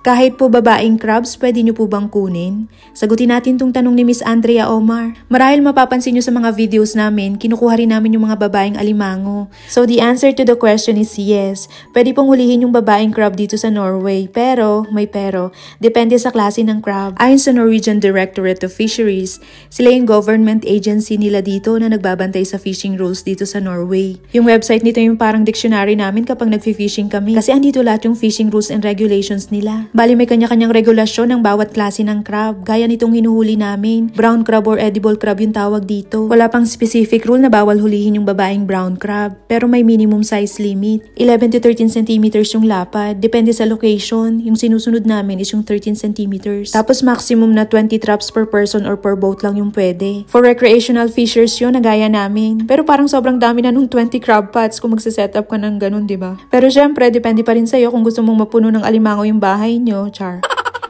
Kahit po babaeng crabs, pwede nyo po bang kunin? Sagutin natin tong tanong ni Miss Andrea Omar. Marahil mapapansin nyo sa mga videos namin, kinukuha rin namin yung mga babaeng alimango. So the answer to the question is yes. Pwede pong hulihin yung babaeng crab dito sa Norway. Pero, may pero, depende sa klase ng crab. Ayon sa Norwegian Directorate of Fisheries, sila yung government agency nila dito na nagbabantay sa fishing rules dito sa Norway. Yung website nito yung parang dictionary namin kapag nagfi-fishing kami. Kasi andito lahat yung fishing rules and regulations nila. Bali may kanya-kanyang regulasyon ng bawat klase ng crab. Gaya nitong hinuhuli namin. Brown crab or edible crab yung tawag dito. Wala pang specific rule na bawal hulihin yung babaeng brown crab. Pero may minimum size limit. 11 to 13 centimeters yung lapad. Depende sa location. Yung sinusunod namin is yung 13 centimeters. Tapos maximum na 20 traps per person or per boat lang yung pwede. For recreational fishers yun na gaya namin. Pero parang sobrang dami na nung 20 crab pots kung magsiset-up ka ng ganun, diba? Pero syempre, depende pa rin sa'yo kung gusto mong mapuno ng alimango yung bahay nyo, char.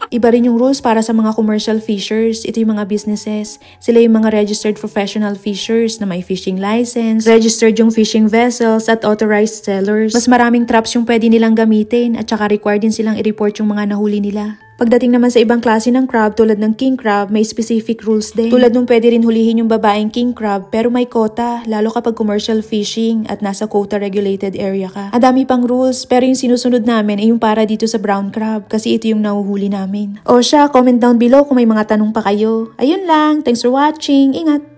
Iba rin yung rules para sa mga commercial fishers. Ito yung mga businesses. Sila yung mga registered professional fishers na may fishing license, registered yung fishing vessels at authorized sellers. Mas maraming traps yung pwede nilang gamitin at saka required din silang i-report yung mga nahuli nila. Pagdating naman sa ibang klase ng crab tulad ng king crab, may specific rules din. Tulad nung pwede rin hulihin yung babaeng king crab pero may quota, lalo kapag commercial fishing at nasa quota regulated area ka. Ang dami pang rules pero yung sinusunod namin ay yung para dito sa brown crab kasi ito yung nahuhuli namin. O siya, comment down below kung may mga tanong pa kayo. Ayun lang, thanks for watching, ingat!